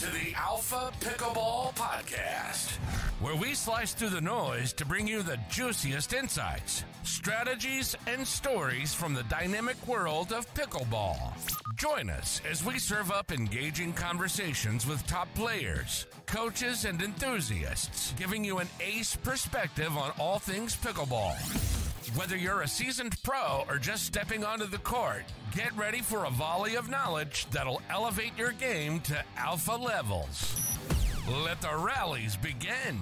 to the Alpha Pickleball Podcast, where we slice through the noise to bring you the juiciest insights, strategies, and stories from the dynamic world of pickleball. Join us as we serve up engaging conversations with top players, coaches, and enthusiasts, giving you an ace perspective on all things pickleball. Whether you're a seasoned pro or just stepping onto the court, get ready for a volley of knowledge that'll elevate your game to alpha levels. Let the rallies begin.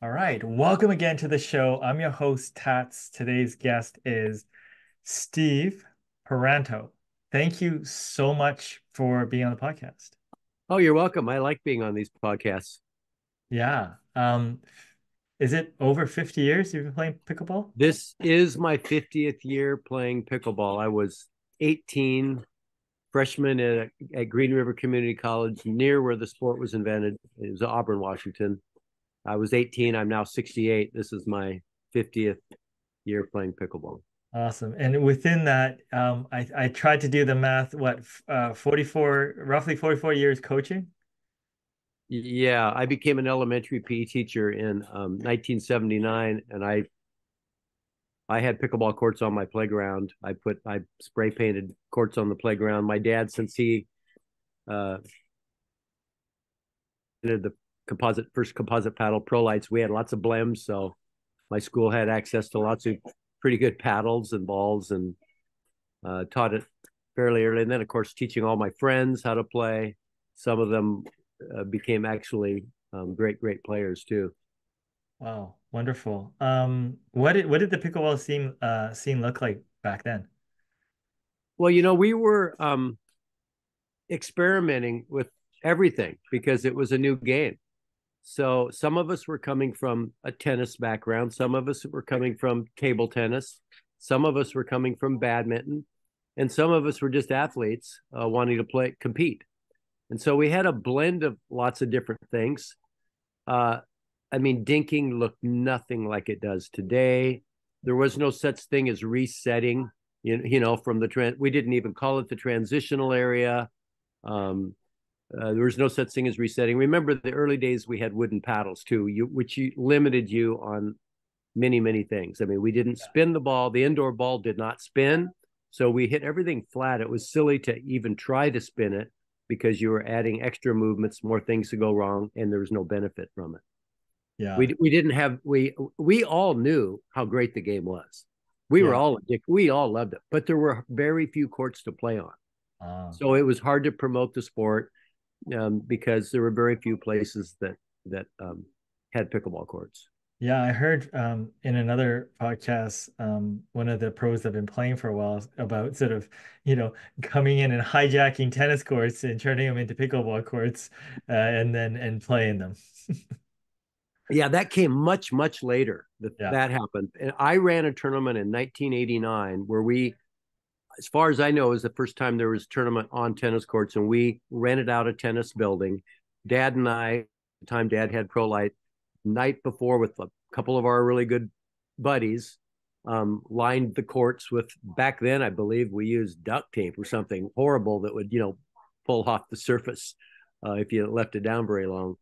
All right, welcome again to the show. I'm your host, Tats. Today's guest is Steve Paranto. Thank you so much for being on the podcast. Oh, you're welcome. I like being on these podcasts. Yeah. Is it over 50 years you've been playing pickleball? This is my 50th year playing pickleball. I was 18, freshman at Green River Community College, near where the sport was invented. It was Auburn, Washington. I was 18. I'm now 68. This is my 50th year playing pickleball. Awesome. And within that, I tried to do the math, roughly 44 years coaching? Yeah, I became an elementary PE teacher in 1979, and I had pickleball courts on my playground. I spray painted courts on the playground. My dad, since he did the first composite paddle pro lights, we had lots of blems, so my school had access to lots of pretty good paddles and balls, and taught it fairly early. And then, of course, teaching all my friends how to play. Some of them became actually great players too. Wow, wonderful. What did the pickleball scene look like back then? Well, we were experimenting with everything because it was a new game. So some of us were coming from a tennis background. Some of us were coming from table tennis. Some of us were coming from badminton. And some of us were just athletes wanting to compete. And so we had a blend of lots of different things. Dinking looked nothing like it does today. There was no such thing as resetting, from the trend. We didn't even call it the transitional area. There was no such thing as resetting. Remember the early days, we had wooden paddles too, which limited you on many things. We didn't spin the ball. The indoor ball did not spin. So we hit everything flat. It was silly to even try to spin it because you were adding extra movements, more things to go wrong, and there was no benefit from it. Yeah. We all knew how great the game was. We were all addicted. We all loved it, but there were very few courts to play on. So it was hard to promote the sport. Because there were very few places that had pickleball courts. Yeah, I heard in another podcast, one of the pros that have been playing for a while about sort of, coming in and hijacking tennis courts and turning them into pickleball courts and playing them. Yeah, that came much later that happened. And I ran a tournament in 1989 where as far as I know, it was the first time there was a tournament on tennis courts, and we rented out a tennis building. Dad and I, at the time Dad had Pro Light, night before with a couple of our really good buddies, lined the courts with, back then, I believe we used duct tape or something horrible that would, pull off the surface if you left it down very long.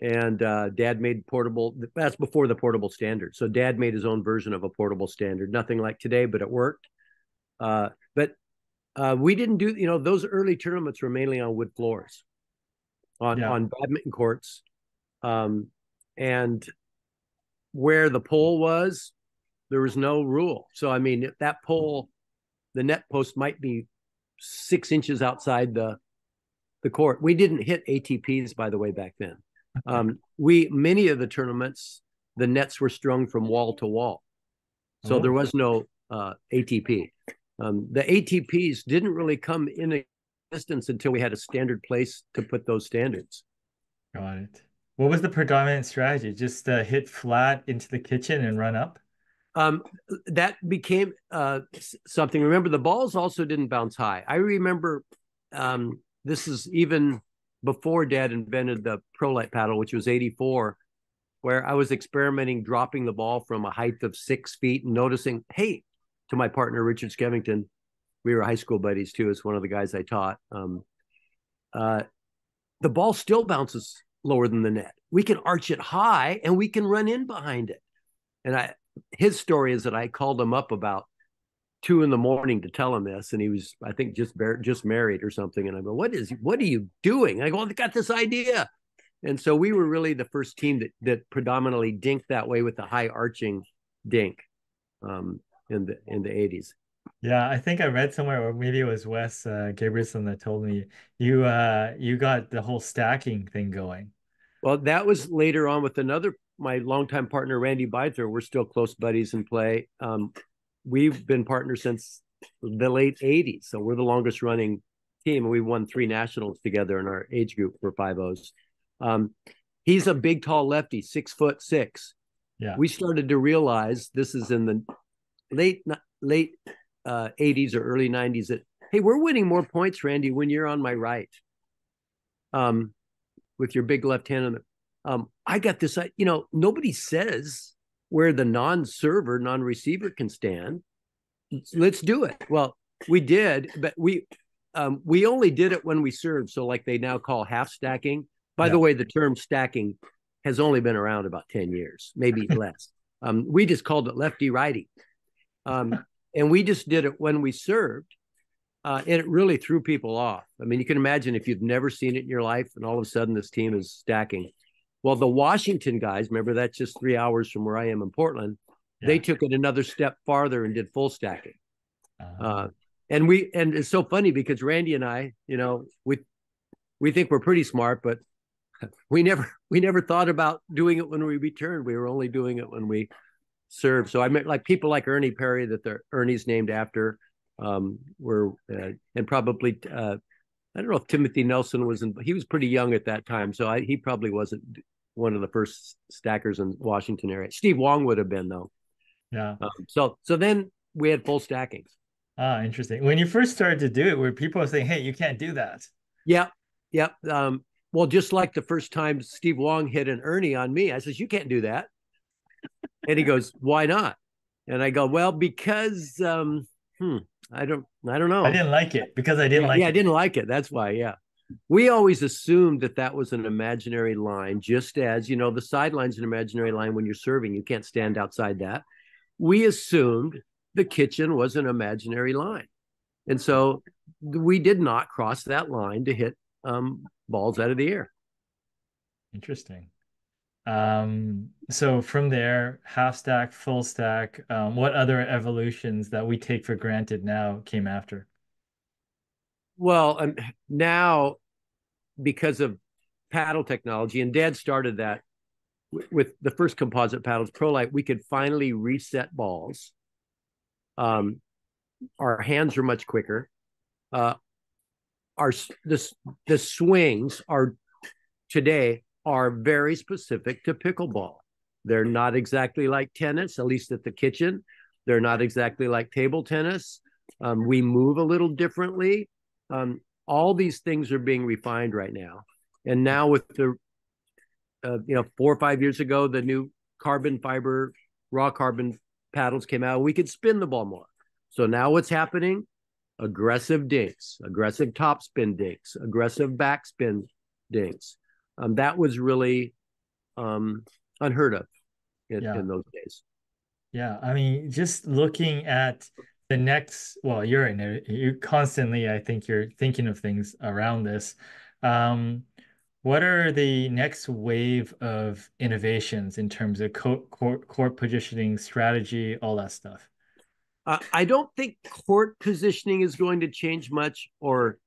And Dad made portable, that's before the portable standard. So Dad made his own version of a portable standard, nothing like today, but it worked. But we didn't do, those early tournaments were mainly on wood floors, on badminton courts. And where the pole was, there was no rule. So, if that pole, the net post might be 6 inches outside the court. We didn't hit ATPs, by the way, back then. Many of the tournaments, the nets were strung from wall to wall. So there was no ATP. The ATPs didn't really come in existence until we had a standard place to put those standards. Got it. What was the predominant strategy? Just hit flat into the kitchen and run up? That became something. Remember, the balls also didn't bounce high. I remember this is even before Dad invented the Pro Light paddle, which was 84. where I was experimenting dropping the ball from a height of 6 feet and noticing, hey, to my partner, Richard Skevington, we were high school buddies too. It's one of the guys I taught. The ball still bounces lower than the net. We can arch it high and we can run in behind it. And his story is that I called him up about 2 a.m. to tell him this. And he was, I think, just married or something. And I go, what are you doing? And I go, I got this idea. And so we were really the first team that predominantly dinked that way with the high arching dink in the 80s. Yeah, I think I read somewhere, or maybe it was Wes Gabrielson that told me you got the whole stacking thing going. Well, that was later on with my longtime partner, Randy Beither. We're still close buddies in play. We've been partners since the late 80s. So we're the longest running team. And we won 3 nationals together in our age group for 5-0s. He's a big, tall lefty, 6'6". Yeah. We started to realize, this is in the late 80s or early 90s, that, hey, we're winning more points, Randy, when you're on my right, with your big left hand. I got this, nobody says where the non-server, non-receiver can stand. Let's do it. Well, we did, but we only did it when we served. So like they now call half stacking. By the way, the term stacking has only been around about 10 years, maybe less. We just called it lefty righty. And we just did it when we served. And it really threw people off. I mean, you can imagine if you've never seen it in your life and all of a sudden this team is stacking. Well, the Washington guys, remember that's just 3 hours from where I am in Portland. Yeah. They took it another step farther and did full stacking. And it's so funny because Randy and I, we think we're pretty smart, but we never thought about doing it when we returned. We were only doing it when we served. So I met like people like Ernie Perry, that Ernie's named after, were and probably I don't know if Timothy Nelson he was pretty young at that time, so he probably wasn't one of the first stackers in Washington area. Steve Wong would have been though. Yeah. So then we had full stacking. Interesting. When you first started to do it, were people saying, "Hey, you can't do that"? Yeah. Well, just like the first time Steve Wong hit an Ernie on me, I says, "You can't do that." And he goes, "Why not?" And I go, "Well, because I don't know. I didn't like it because I didn't like it. Yeah, I didn't like it. That's why. Yeah." We always assumed that was an imaginary line, just as, the sideline's an imaginary line when you're serving. You can't stand outside that. We assumed the kitchen was an imaginary line. And so we did not cross that line to hit balls out of the air. Interesting. So from there, half stack, full stack, what other evolutions that we take for granted now came after? Well, now, because of paddle technology, and Dad started that with the first composite paddles, ProLite, we could finally reset balls. Our hands are much quicker. The swings today are very specific to pickleball. They're not exactly like tennis, at least at the kitchen. They're not exactly like table tennis. We move a little differently. All these things are being refined right now. And now with the, 4 or 5 years ago, the new carbon fiber, raw carbon paddles came out, we could spin the ball more. So now what's happening? Aggressive dinks, aggressive topspin dinks, aggressive backspin dinks. That was really unheard of in those days. Yeah, I mean, just looking at the next, well, you're in it. You constantly, I think you're thinking of things around this. What are the next wave of innovations in terms of court positioning, strategy, all that stuff? I don't think court positioning is going to change much, or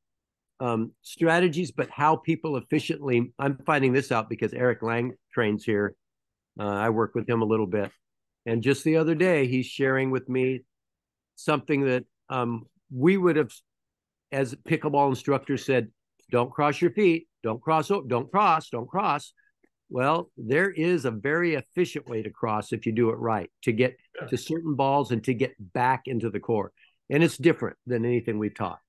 strategies, but how people efficiently. I'm finding this out because Eric Lang trains here. I work with him a little bit, and just the other day he's sharing with me something that we would have, as pickleball instructors, said, "Don't cross your feet, don't cross, don't cross." Well, there is a very efficient way to cross if you do it right, to get to certain balls and to get back into the court. And it's different than anything we've taught.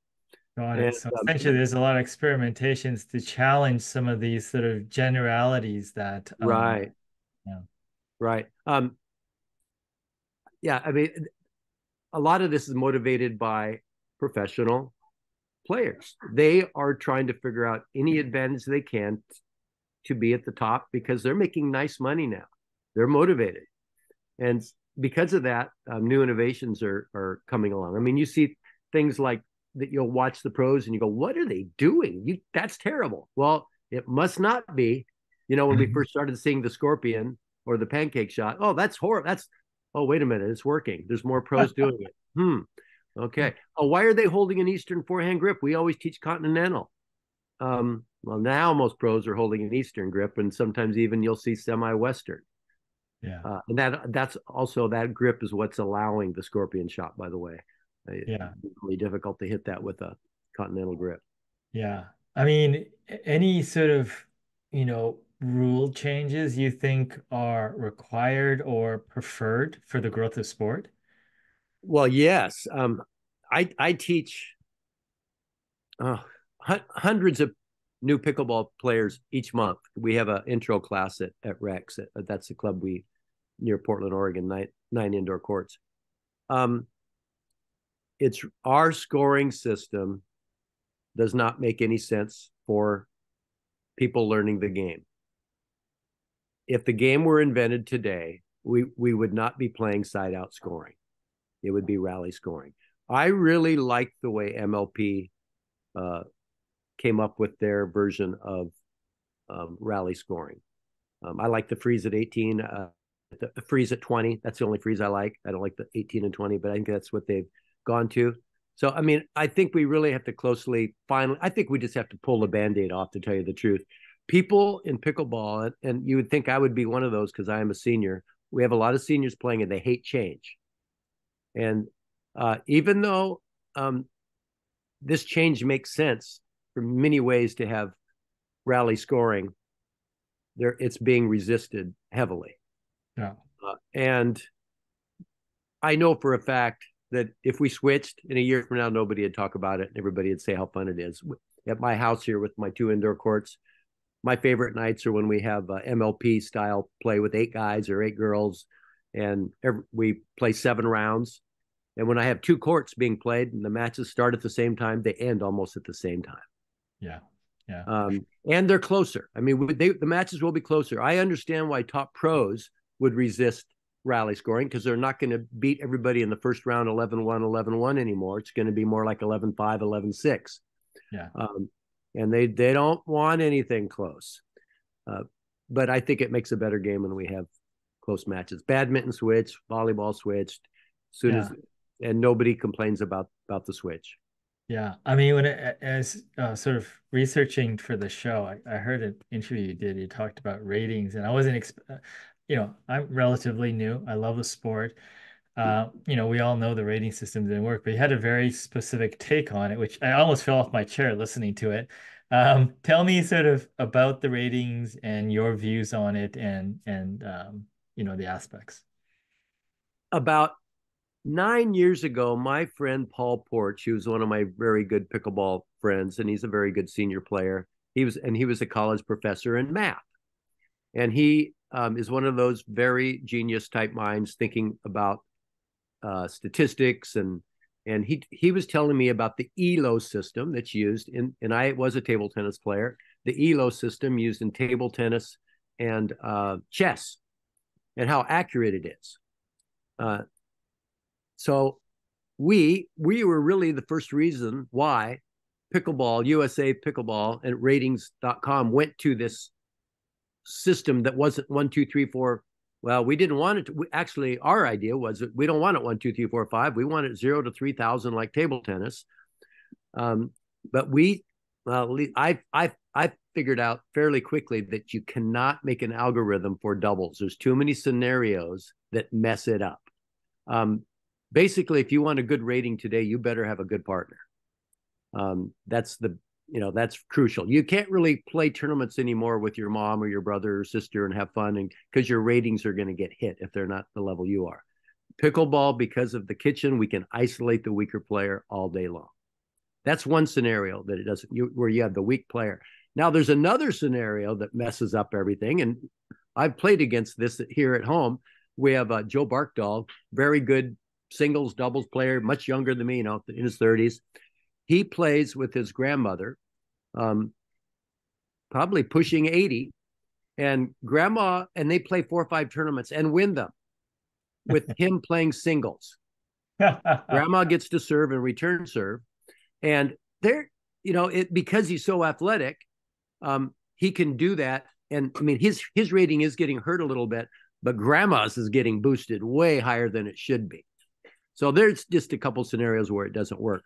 Got it. So essentially, there's a lot of experimentations to challenge some of these sort of generalities that. Right. Yeah. Right. Yeah, I mean, a lot of this is motivated by professional players. They are trying to figure out any advantage they can to be at the top because they're making nice money now. They're motivated. And because of that, new innovations are coming along. I mean, you see things like that. You'll watch the pros and you go, what are they doing? That's terrible. Well, it must not be. You know, when we first started seeing the scorpion or the pancake shot, oh, that's horrible. Oh, wait a minute, it's working. There's more pros doing it. Okay. Oh, why are they holding an Eastern forehand grip? We always teach continental. Well, now most pros are holding an Eastern grip, and sometimes even you'll see semi-Western. Yeah. And that's also, that grip is what's allowing the scorpion shot, by the way. Yeah. It's really difficult to hit that with a continental grip. Yeah. I mean, any sort of, rule changes you think are required or preferred for the growth of sport? Well, yes. I teach hundreds of new pickleball players each month. We have an intro class at Rex. That's the club near Portland, Oregon, nine indoor courts. It's our scoring system does not make any sense for people learning the game. If the game were invented today, we would not be playing side out scoring. It would be rally scoring. I really like the way MLP came up with their version of rally scoring. I like the freeze at 18, the freeze at 20. That's the only freeze I like. I don't like the 18 and 20, but I think that's what they've gone to. So, I mean, I think we really have to I think we just have to pull the Band-Aid off, to tell you the truth. People in pickleball, and you would think I would be one of those because I am a senior. We have a lot of seniors playing and they hate change. And even though this change makes sense for many ways to have rally scoring, it's being resisted heavily. Yeah. And I know for a fact that if we switched in a year from now, nobody would talk about it and everybody would say how fun it is. At my house here with my 2 indoor courts, my favorite nights are when we have MLP style play with 8 guys or 8 girls, and we play 7 rounds. And when I have 2 courts being played and the matches start at the same time, they end almost at the same time. Yeah. Yeah. And they're closer. I mean, the matches will be closer. I understand why top pros would resist rally scoring, because they're not going to beat everybody in the first round 11-1, 11-1 anymore. It's going to be more like 11-5, 11-6. Yeah. And they don't want anything close. But I think it makes a better game when we have close matches. Badminton switched, volleyball switched, and nobody complains about the switch. Yeah. I mean, as sort of researching for the show, I heard an interview you did. You talked about ratings, and I wasn't, I'm relatively new. I love the sport. We all know the rating system didn't work, but you had a very specific take on it, which I almost fell off my chair listening to it. Tell me sort of about the ratings and your views on it, and the aspects. About 9 years ago, my friend Paul Porch, who was one of my very good pickleball friends, and he's a very good senior player. He was a college professor in math, and he is one of those very genius type minds thinking about statistics, and he was telling me about the ELO system that's used and I was a table tennis player, the ELO system used in table tennis and chess, and how accurate it is. So we were really the first reason why pickleball, USA Pickleball and ratings.com went to this system that wasn't 1, 2, 3, 4. Well, we didn't want it to. Actually, our idea was that we don't want it 1, 2, 3, 4, 5. We want it 0 to 3,000 like table tennis. But I figured out fairly quickly that you cannot make an algorithm for doubles. There's too many scenarios that mess it up. Basically, if you want a good rating today, you better have a good partner. That's crucial. You can't really play tournaments anymore with your mom or your brother or sister and have fun, and because your ratings are going to get hit if they're not the level you are. Pickleball, because of the kitchen, we can isolate the weaker player all day long. That's one scenario that it doesn't, where you have the weak player. Now there's another scenario that messes up everything, and I've played against this here at home. We have Joe Barkdahl, very good singles, doubles player, much younger than me, you know, in his 30s. He plays with his grandmother, probably pushing 80, and grandma, and they play 4 or 5 tournaments and win them with him playing singles. Grandma gets to serve and return serve. And there, you know, because he's so athletic, he can do that. And I mean, his rating is getting hurt a little bit, but grandma's is getting boosted way higher than it should be. So there's just a couple scenarios where it doesn't work.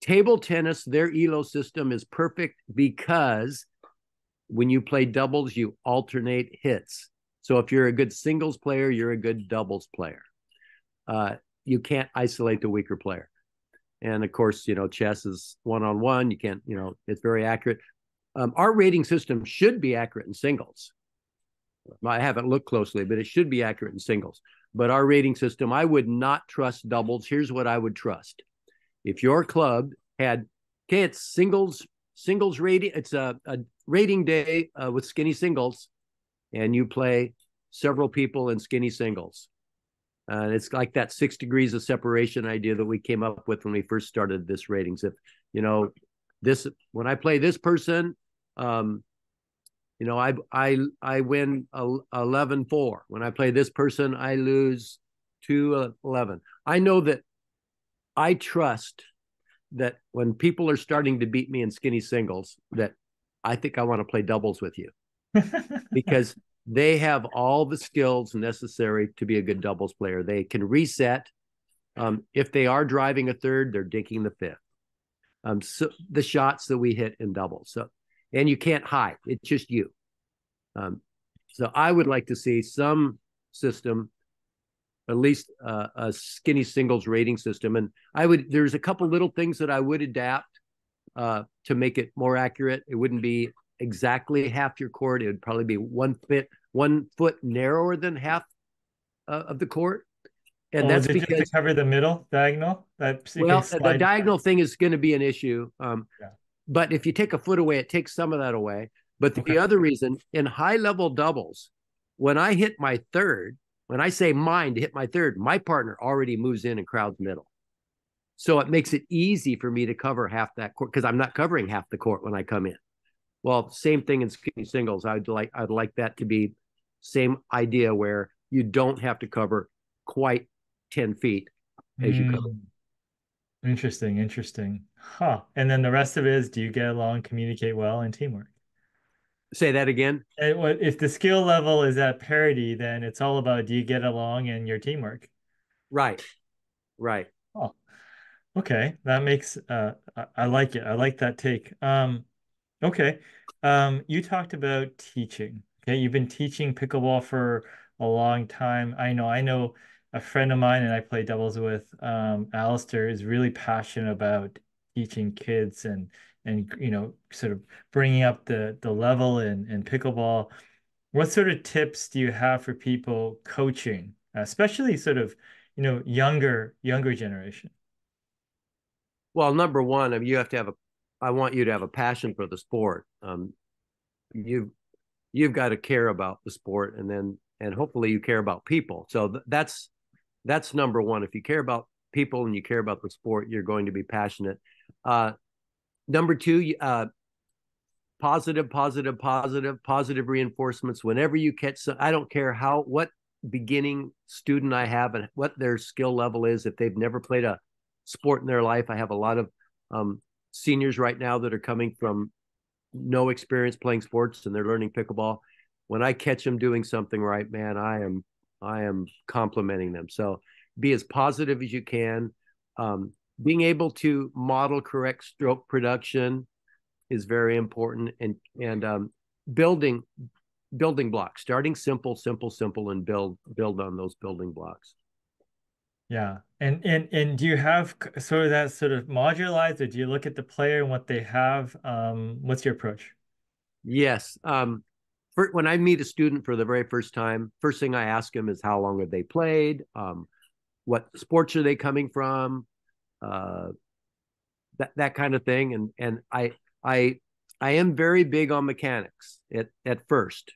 Table tennis, their ELO system is perfect because when you play doubles, you alternate hits. So if you're a good singles player, you're a good doubles player. You can't isolate the weaker player. And of course, you know, chess is one-on-one. You can't, you know, it's very accurate. Our rating system should be accurate in singles. I haven't looked closely, but it should be accurate in singles. But our rating system, I would not trust doubles. Here's what I would trust. If your club had, okay, it's singles rating, it's a rating day with skinny singles, and you play several people in skinny singles. It's like that 6 degrees of separation idea that we came up with when we first started this ratings. If, you know, this, when I play this person, you know, I win 11-4. When I play this person, I lose 2-11. I know that I trust that when people are starting to beat me in skinny singles, that I think I want to play doubles with you because they have all the skills necessary to be a good doubles player. They can reset. If they are driving a third, they're dinking the fifth. So the shots that we hit in doubles. So, and you can't hide. It's just you. So I would like to see some system, at least a skinny singles rating system. And there's a couple little things that I would adapt to make it more accurate. It wouldn't be exactly half your court. It would probably be 1 foot narrower than half of the court. And that's because just to cover the middle diagonal. The diagonal thing is going to be an issue. But if you take a foot away, it takes some of that away. But the other reason, in high level doubles, when I hit my third, when I say mine to hit my third, my partner already moves in and crowds middle. So it makes it easy for me to cover half that court because I'm not covering half the court when I come in. Well, same thing in skinny singles. I'd like that to be same idea where you don't have to cover quite 10 feet as you cover. Interesting. Huh. And then the rest of it is, do you get along, communicate well, and teamwork? Say that again. And if the skill level is at parity, then it's all about, do you get along and your teamwork? Right. Oh, okay. That makes, I like it. I like that take. Okay. You talked about teaching. Okay. You've been teaching pickleball for a long time. I know a friend of mine and I play doubles with, Alistair, is really passionate about teaching kids and you know, sort of bringing up the level in pickleball. What sort of tips do you have for people coaching, especially sort of, you know, younger generation? Well, number one, I mean, I want you to have a passion for the sport. You've got to care about the sport, and hopefully you care about people. So that's number one. If you care about people and you care about the sport, you're going to be passionate. Number two, positive reinforcements. Whenever you catch I don't care what beginning student I have and what their skill level is. If they've never played a sport in their life, I have a lot of seniors right now that are coming from no experience playing sports and they're learning pickleball. When I catch them doing something right, man, I am complimenting them. So be as positive as you can. Being able to model correct stroke production is very important, and building blocks, starting simple, and build on those building blocks. Yeah. And do you have sort of that sort of modularized, or do you look at the player and what they have? What's your approach? Yes. When I meet a student for the very first time, first thing I ask them is how long have they played? What sports are they coming from? That kind of thing. And I am very big on mechanics at first.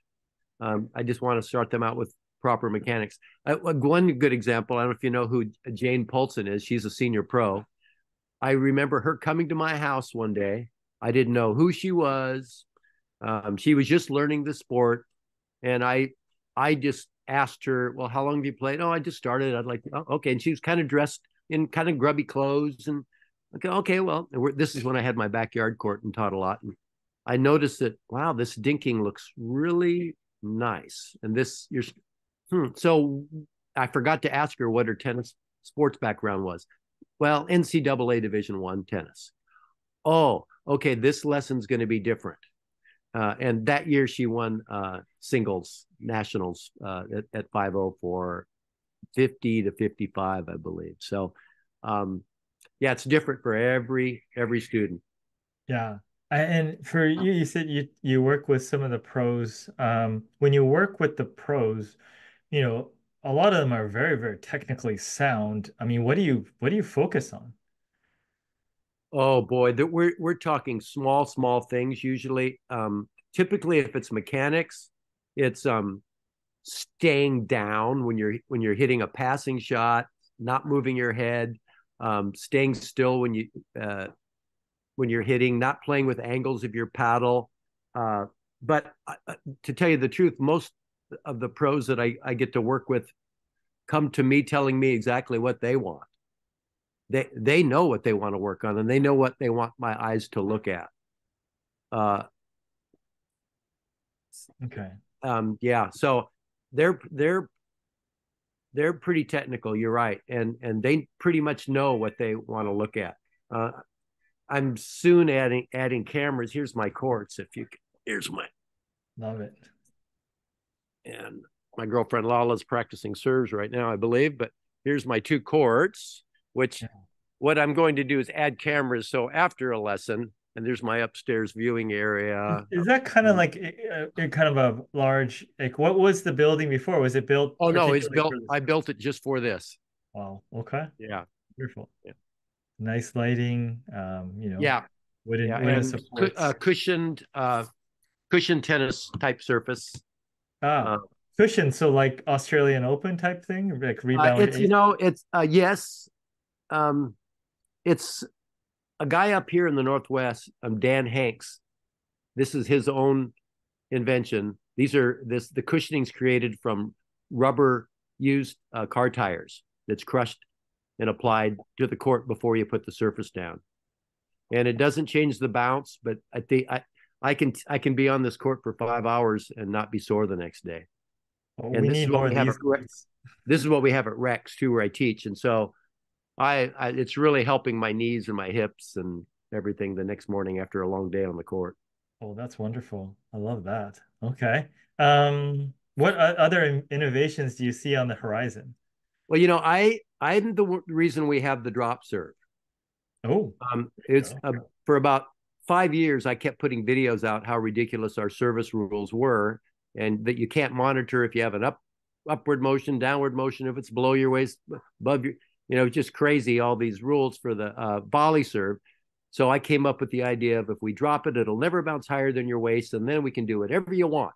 I just want to start them out with proper mechanics. One good example, I don't know if you know who Jane Paulson is. She's a senior pro. I remember her coming to my house one day. I didn't know who she was. She was just learning the sport. And I just asked her, well, how long have you played? Oh, I just started. I'd like, oh, okay. And she was kind of dressed in kind of grubby clothes. And okay, well, this is when I had my backyard court and taught a lot. And I noticed that, wow, this dinking looks really nice. And so I forgot to ask her what her tennis sports background was. Well, NCAA Division I tennis. Oh, okay, this lesson's going to be different. And that year she won singles nationals at 5-0 for 50 to 55, I believe. So, yeah, it's different for every student. Yeah. And for you, you said you work with some of the pros. When you work with the pros, you know, a lot of them are very, very technically sound. I mean, what do you focus on? Oh boy, we're talking small things usually. Typically, if it's mechanics, it's staying down when you're hitting a passing shot, not moving your head, staying still when you're hitting, not playing with angles of your paddle. But to tell you the truth, most of the pros that I get to work with come to me telling me exactly what they want. They know what they want to work on, and they know what they want my eyes to look at. Okay. Yeah. So they're pretty technical. You're right, and they pretty much know what they want to look at. I'm soon adding cameras. Here's my courts. Here's my. Love it. And my girlfriend Lala's practicing serves right now, I believe. But here's my 2 courts. Which what I'm going to do is add cameras. So after a lesson, and there's my upstairs viewing area. Is that kind of like kind of a large, like what was the building before? Was it built? Oh, no, it's built. I built it just for this. Wow. Okay. Yeah. Beautiful. Yeah. Nice lighting. Yeah. Wooden supports. Cushioned tennis type surface. Cushion. So like Australian Open type thing, like rebound. Yes. It's a guy up here in the Northwest, Dan Hanks. This is his own invention. The cushioning's created from rubber used car tires that's crushed and applied to the court before you put the surface down. And it doesn't change the bounce, but I can be on this court for 5 hours and not be sore the next day. Well, and this is what we have at Rex too, where I teach. And so it's really helping my knees and my hips and everything the next morning after a long day on the court. Oh, that's wonderful. I love that. Okay. What other innovations do you see on the horizon? Well, I'm the reason we have the drop serve. Oh, it's for about 5 years, I kept putting videos out how ridiculous our service rules were, and that you can't monitor if you have an upward motion, downward motion, if it's below your waist, above your, just crazy, all these rules for the volley serve. So I came up with the idea of if we drop it, it'll never bounce higher than your waist, and then we can do whatever you want.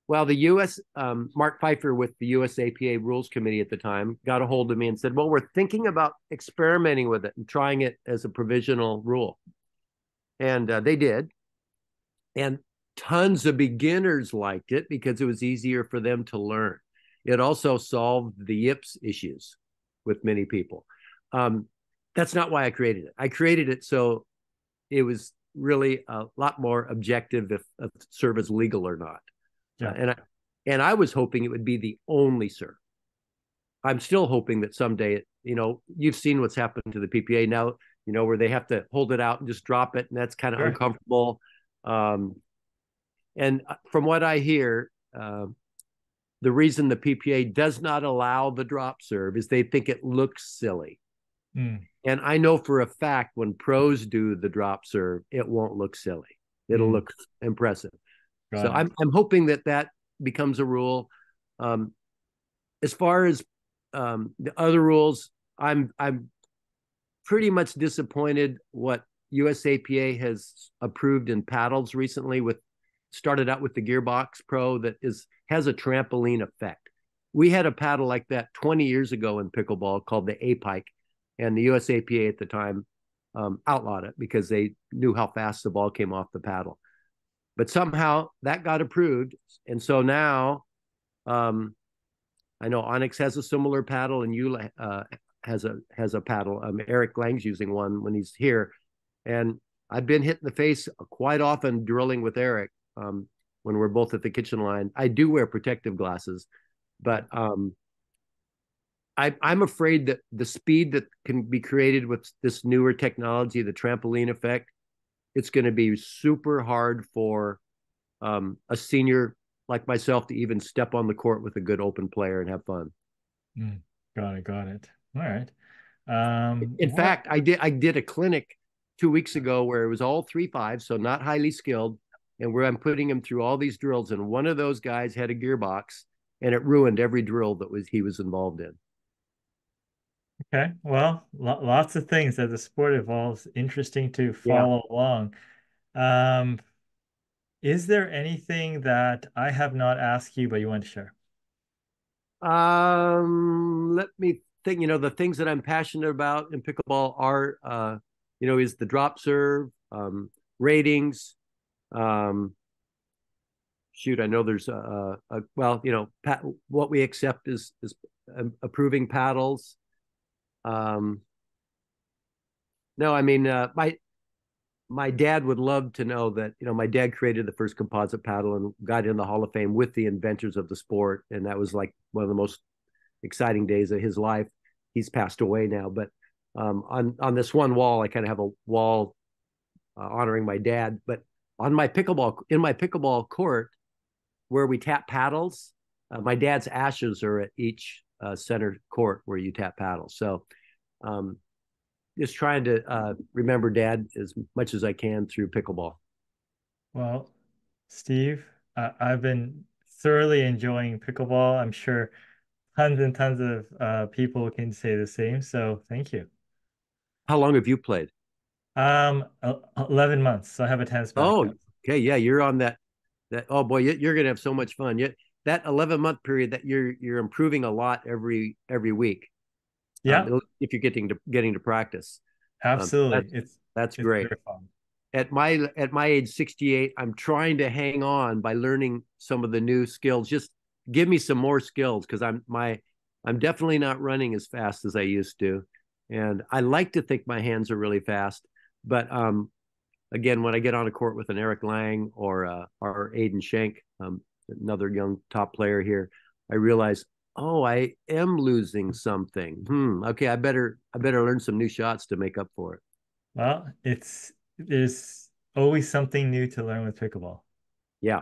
Well, the U.S. Mark Pfeiffer with the U.S. APA Rules Committee at the time got a hold of me and said, well, we're thinking about experimenting with it and trying it as a provisional rule. And they did. And tons of beginners liked it because it was easier for them to learn. It also solved the yips issues with many people. That's not why I created it. I created it so it was really a lot more objective if a serve is legal or not. Yeah. And I was hoping it would be the only serve. I'm still hoping that someday, you've seen what's happened to the PPA now, where they have to hold it out and just drop it, and that's kind of uncomfortable. And from what I hear, the reason the PPA does not allow the drop serve is they think it looks silly. And I know for a fact when pros do the drop serve, it won't look silly. It'll look impressive. So I'm hoping that becomes a rule. As far as the other rules, I'm pretty much disappointed what USAPA has approved in paddles recently with started out with the Gearbox Pro that has a trampoline effect. We had a paddle like that 20 years ago in pickleball called the A-Pike, and the USAPA at the time outlawed it because they knew how fast the ball came off the paddle. But somehow that got approved, and so now I know Onyx has a similar paddle, and Eula has a paddle. Eric Lang's using one when he's here, and I've been hit in the face quite often drilling with Eric when we're both at the kitchen line. I do wear protective glasses, but I'm afraid that the speed that can be created with this newer technology, the trampoline effect, it's going to be super hard for a senior like myself to even step on the court with a good open player and have fun. Got it. All right. In fact, I did a clinic 2 weeks ago where it was all 3-5, so not highly skilled, and where I'm putting him through all these drills, and one of those guys had a gearbox, and it ruined every drill that he was involved in. Okay, well, lots of things as the sport evolves. Interesting to follow along. Is there anything that I have not asked you, but you want to share? Let me think. The things that I'm passionate about in pickleball are, is the drop serve, ratings. Shoot, I know there's what we accept is approving paddles. No, I mean, my dad would love to know that, my dad created the first composite paddle and got in the Hall of Fame with the inventors of the sport. And that was like one of the most exciting days of his life. He's passed away now, but on this one wall, I kind of have a wall honoring my dad. But in my pickleball court where we tap paddles, my dad's ashes are at each center court where you tap paddles. So just trying to remember Dad as much as I can through pickleball. Well, Steve, I've been thoroughly enjoying pickleball. I'm sure tons and tons of people can say the same. So thank you. How long have you played? 11 months. So I have a tennis background. Oh, okay. Yeah, you're on that. Oh boy, you're gonna have so much fun. That 11-month period that you're improving a lot every week. Yeah. If you're getting to practice. Absolutely. That's great. At my age 68, I'm trying to hang on by learning some of the new skills. Just give me some more skills, because I'm definitely not running as fast as I used to. And I like to think my hands are really fast. But again, when I get on a court with an Eric Lang or Aiden Schenk, another young top player here, I realize, I am losing something. Okay, I better learn some new shots to make up for it. Well, there's always something new to learn with pickleball. Yeah.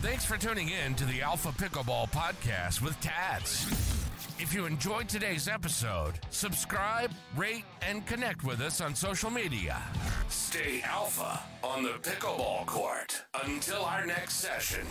Thanks for tuning in to the Alpha Pickleball Podcast with Tats. If you enjoyed today's episode, subscribe, rate, and connect with us on social media. Stay alpha on the pickleball court. Until our next session.